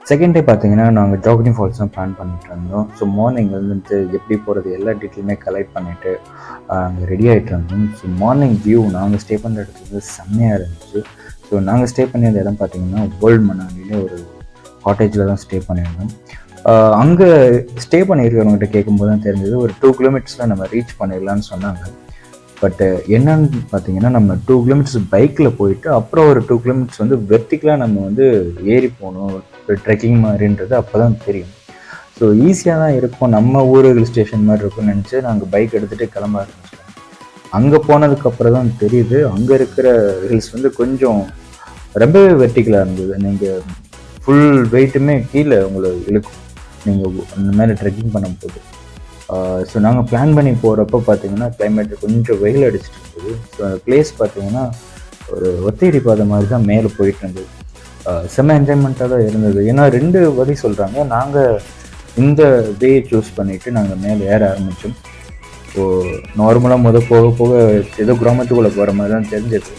Second day பார்த்தீங்கன்னா நாங்கள் ஜாகினி falls தான் பிளான் பண்ணிட்டு இருந்தோம். ஸோ மார்னிங் வந்துட்டு எப்படி போகிறது எல்லா டீட்டெயிலுமே கலெக்ட் பண்ணிவிட்டு அங்கே ரெடி ஆகிட்டு இருந்தோம். ஸோ மார்னிங் வியூ நாங்கள் ஸ்டே பண்ணுற இடத்துல செம்மையாக இருந்துச்சு. ஸோ நாங்கள் ஸ்டே பண்ணியிருந்த இடம் பார்த்தீங்கன்னா ஓல்டு மணாலியில் ஒரு காட்டேஜில் தான் ஸ்டே பண்ணியிருந்தோம். அங்கே ஸ்டே பண்ணியிருக்கிறவங்ககிட்ட கேட்கும்போது தான் தெரிஞ்சது ஒரு 2 கிலோமீட்டர்ஸில் நம்ம ரீச் பண்ணிடலான்னு சொன்னாங்க. பட் என்னன்னு பார்த்தீங்கன்னா நம்ம 2 கிலோமீட்டர்ஸ் பைக்கில் போயிட்டு அப்புறம் ஒரு 2 கிலோமீட்டர்ஸ் வந்து வெர்டிக்கலாக நம்ம வந்து ஏறி போகணும், ஒரு ட்ரெக்கிங் மாதிரின்றது அப்போ தான் தெரியும். ஸோ ஈஸியாக தான் இருக்கும், நம்ம ஊர் ஹில் ஸ்டேஷன் மாதிரி இருக்கும்னு நினச்சி நாங்கள் பைக் எடுத்துகிட்டு கிளம்ப ஆரம்பிச்சோம். அங்கே போனதுக்கப்புறம் தான் தெரியுது அங்கே இருக்கிற ஹில்ஸ் வந்து கொஞ்சம் ரொம்பவே வெர்டிக்கலாக இருந்தது. நீங்கள் ஃபுல் வெயிட்டுமே கீழே உங்களை இழுக்கும் நீங்கள் அந்த மேலே ட்ரெக்கிங் பண்ணும்போது. ஸோ நாங்கள் பிளான் பண்ணி போகிறப்ப பார்த்தீங்கன்னா கிளைமேட் கொஞ்சம் வெயில் அடிச்சுட்டு இருந்தது. ஸோ அந்த பிளேஸ் பார்த்தீங்கன்னா ஒரு ஒத்தையடி பாதை மாதிரி தான் மேலே போயிட்டு இருந்தது. செம்ம என்ஜாய்மெண்ட்டாக தான் இருந்தது. ஏன்னா 2 வழி சொல்கிறாங்க, நாங்கள் இந்த வே சூஸ் பண்ணிவிட்டு நாங்கள் மேலே ஏற ஆரம்பித்தோம். ஸோ நார்மலாக போக போக ஏதோ கிராமத்துக்குள்ளே போகிற மாதிரி தான் தெரிஞ்சது.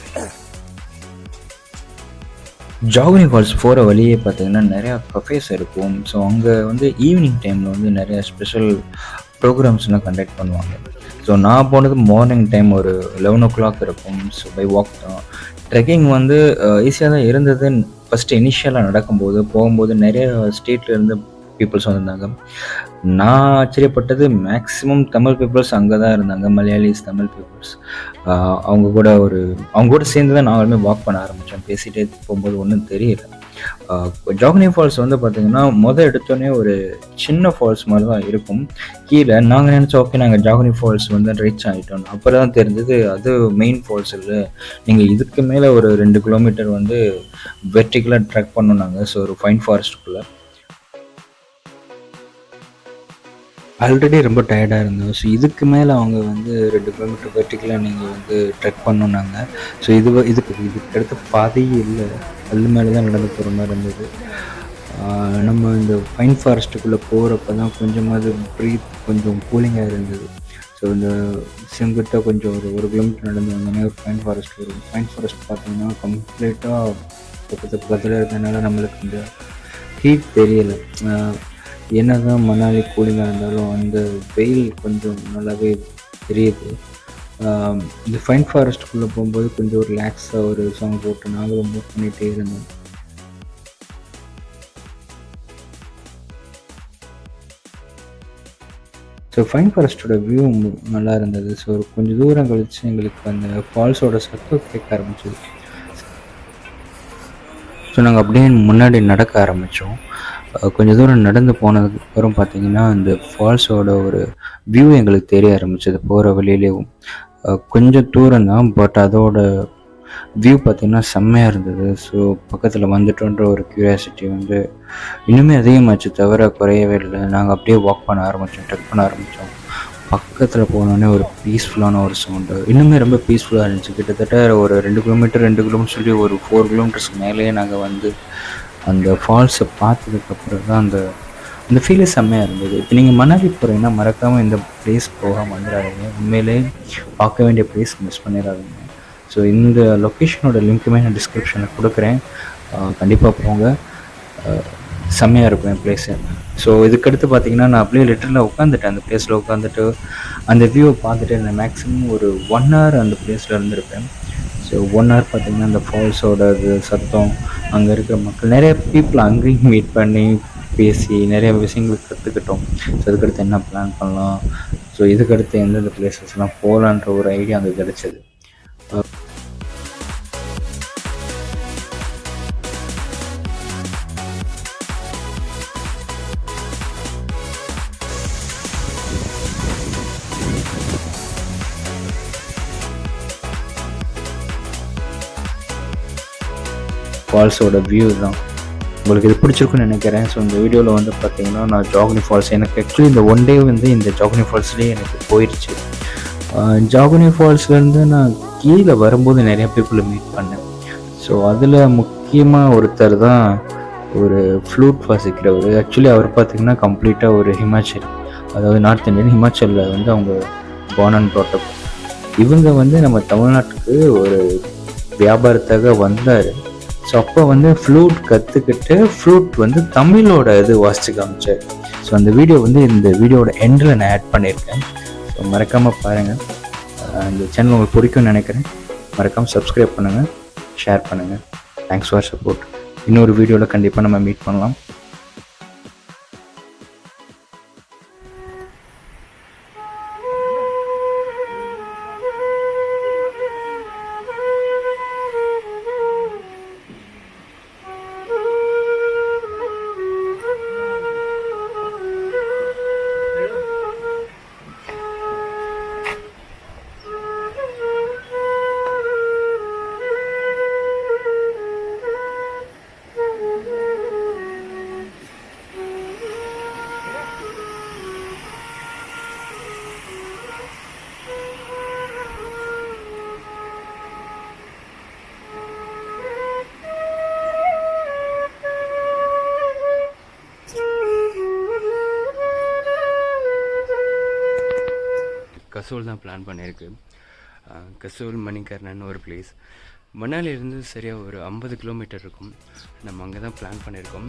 ஜாகினி ஃபால்ஸ் போகிற வழியே பார்த்தீங்கன்னா நிறையா கஃபேஸ் இருக்கும். ஸோ அங்கே வந்து ஈவினிங் டைமில் வந்து நிறையா ஸ்பெஷல் ப்ரோக்ராம்ஸ்லாம் கண்டக்ட் பண்ணுவாங்க. ஸோ நான் போனது மார்னிங் டைம் ஒரு 11 o'clock இருக்கும். ஸோ பை வாக் தான். ட்ரெக்கிங் வந்து ஈஸியாக தான் இருந்தது. ஃபஸ்ட்டு இனிஷியலாக போகும்போது நிறைய ஸ்டேட்லேருந்து பீப்புள்ஸ் வந்திருந்தாங்க. நான் ஆச்சரியப்பட்டது மேக்ஸிமம் தமிழ் பீப்புள்ஸ் அங்கே தான் இருந்தாங்க, மலையாளிஸ் தமிழ் பீப்புள்ஸ். அவங்க கூட சேர்ந்து தான் நாங்களுமே வாக் பண்ண ஆரம்பித்தோம். பேசிகிட்டே போகும்போது ஒன்றும் தெரியல. ஜாகினி ஃபால்ஸ் வந்து பார்த்திங்கன்னா எடுத்தோடனே ஒரு சின்ன ஃபால்ஸ் மாதிரி தான் இருக்கும். கீழே நாங்கள் நினச்சோம் ஓகே நாங்கள் ஜாகினி ஃபால்ஸ் வந்து ரீச் ஆகிட்டோம். அப்புறம் தான் தெரிஞ்சது அது மெயின் ஃபால்ஸ் இல்லை, நீங்கள் இதுக்கு மேலே ஒரு 2 கிலோமீட்டர் வந்து வெர்டிக்கலாக ட்ரெக் பண்ணோம் நாங்கள். ஸோ ஒரு ஃபைன் ஃபாரஸ்ட்டுக்குள்ளே ஆல்ரெடி ரொம்ப டயர்டாக இருந்தோம். ஸோ இதுக்கு மேலே அவங்க வந்து 2 கிலோமீட்டர் வெர்டிக்கலாக நீங்கள் வந்து ட்ரெக் பண்ணோன்னாங்க. ஸோ இதுக்கு அடுத்த பாதையே இல்லை, அது மேலே தான் நடந்து போகிற மாதிரி இருந்தது. நம்ம இந்த ஃபைன் ஃபாரஸ்ட்டுக்குள்ளே போகிறப்ப தான் கொஞ்சமாவது ப்ரீத் கொஞ்சம் கூலிங்காக இருந்தது. ஸோ இந்த செங்குத்தாக கொஞ்சம் ஒரு கிலோமீட்டர் நடந்து வந்தோடனே ஒரு ஃபைன் ஃபாரஸ்ட் வரும். ஃபைன் ஃபாரஸ்ட் பார்த்தீங்கன்னா கம்ப்ளீட்டாக பக்கத்தில் இருந்ததுனால நம்மளுக்கு இந்த ஹீட் தெரியலை. என்ன தான் மணாலி கூலிங்காக இருந்தாலும் அந்த வெயில் கொஞ்சம் நல்லாவே தெரியுது. இந்த ஃபைன் ஃபாரஸ்ட்டுக்குள்ளே போகும்போது கொஞ்சம் ரிலாக்ஸாக ஒரு சாங் போட்டு நாங்களும் மூவ் பண்ணிகிட்டே இருந்தோம். ஸோ ஃபைன் ஃபாரஸ்ட்டோட வியூ நல்லா இருந்தது. ஸோ கொஞ்சம் தூரம் கழித்து எங்களுக்கு அந்த ஃபால்ஸோட சத்தம் கேட்க ஆரம்பிச்சது. ஸோ நாங்கள் அப்படியே முன்னாடி நடக்க ஆரம்பித்தோம். கொஞ்சம் தூரம் நடந்து போனதுக்கப்புறம் பார்த்திங்கன்னா அந்த ஃபால்ஸோட ஒரு வியூ எங்களுக்கு தெரிய ஆரம்பிச்சது. போகிற வழியிலேயும் கொஞ்சம் தூரம் தான், பட் அதோட வியூ பார்த்திங்கன்னா செம்மையாக இருந்தது. ஸோ பக்கத்தில் வந்துட்டோன்ற ஒரு க்யூரியாசிட்டி வந்து இன்னுமே அதிகமாச்சு, தவிர குறையவே இல்லை. நாங்கள் அப்படியே வாக் பண்ண ஆரம்பித்தோம், ட்ரெக் பண்ண ஆரம்பித்தோம். பக்கத்தில் போனோடனே ஒரு பீஸ்ஃபுல்லான ஒரு சவுண்டு, இன்னுமே ரொம்ப பீஸ்ஃபுல்லாக இருந்துச்சு. கிட்டத்தட்ட ஒரு 2 கிலோமீட்டர் சொல்லி ஒரு 4 கிலோமீட்டர்ஸ்க்கு மேலேயே நாங்கள் வந்து அந்த ஃபால்ஸை பார்த்ததுக்கப்புறம் தான் அந்த ஃபீலே செம்மையாக இருந்தது. இப்போ நீங்கள் மணாலி போகிறீங்கன்னா மறக்காமல் இந்த பிளேஸ் போகாமல் வந்துடாதீங்க. உண்மையிலே பார்க்க வேண்டிய பிளேஸ் மிஸ் பண்ணிடாதீங்க. ஸோ இந்த லொக்கேஷனோட லிங்க்குமே நான் டிஸ்கிரிப்ஷனில் கொடுக்குறேன், கண்டிப்பாக போங்க, செம்மையாக இருக்கும் என் பிளேஸு. ஸோ இதுக்கடுத்து பார்த்திங்கன்னா நான் அப்படியே லிட்டரில் உட்காந்துட்டேன், அந்த பிளேஸில் உட்காந்துட்டு அந்த வியூவை பார்த்துட்டு இருந்தேன். மேக்ஸிமம் ஒரு 1 hour அந்த பிளேஸில் இருந்திருப்பேன். ஸோ 1 hour பார்த்திங்கன்னா அந்த ஃபால்ஸோட சத்தம், அங்கே இருக்கிற மக்கள், நிறைய பீப்புள் அங்கேயும் மீட் பண்ணி பேசி நிறைய விஷயங்களுக்கு கற்றுக்கிட்டோம். ஸோ அதுக்கடுத்து என்ன பிளான் பண்ணலாம், ஸோ இதுக்கடுத்து எந்தெந்த பிளேசஸ்லாம் போகலான்ற ஒரு ஐடியா அங்கே கிடச்சிது. ஃபால்ஸோட வியூ தான் உங்களுக்கு இது பிடிச்சிருக்குன்னு நினைக்கிறேன். ஸோ இந்த வீடியோவில் வந்து பார்த்தீங்கன்னா நான் ஜாகினி ஃபால்ஸ், எனக்கு ஆக்சுவலி இந்த 1 day வந்து இந்த ஜாகினி ஃபால்ஸ்லேயே எனக்கு போயிடுச்சு. ஜாகினி ஃபால்ஸ்லேருந்து நான் கீழே வரும்போது நிறையா பீப்புளை மீட் பண்ணேன். ஸோ அதில் முக்கியமாக ஒருத்தர் தான் ஒரு ஃப்ளூட் வாசிக்கிறவர். ஆக்சுவலி அவர் பார்த்திங்கன்னா கம்ப்ளீட்டாக ஒரு ஹிமாச்சல், அதாவது நார்த் இந்தியன், ஹிமாச்சலில் வந்து அவங்க பார்ன் அண்ட் ப்ராட் அப். இவங்க வந்து நம்ம தமிழ்நாட்டுக்கு ஒரு வியாபாரத்தாக வந்தார். ஸோ அப்போ வந்து ஃப்ளூட் கற்றுக்கிட்டு ஃப்ளூட் வந்து தமிழோட இது வாசிச்சு காமிச்சார். ஸோ அந்த வீடியோ வந்து இந்த வீடியோட எண்டில் நான் ஆட் பண்ணியிருக்கேன். ஸோ மறக்காமல் பாருங்கள். இந்த சேனல் உங்களுக்கு பிடிக்கும்னு நினைக்கிறேன். மறக்காமல் சப்ஸ்கிரைப் பண்ணுங்கள், ஷேர் பண்ணுங்கள். Thanks for support. இன்னொரு வீடியோவில் கண்டிப்பாக நம்ம மீட் பண்ணலாம். கசோல் தான் பிளான் பண்ணியிருக்கு. கசோல் மணிகர்ணன் ஒரு பிளேஸ். மணாலியிலேருந்து சரியாக ஒரு 50 கிலோமீட்டர் இருக்கும். நம்ம அங்கே தான் பிளான் பண்ணியிருக்கோம்.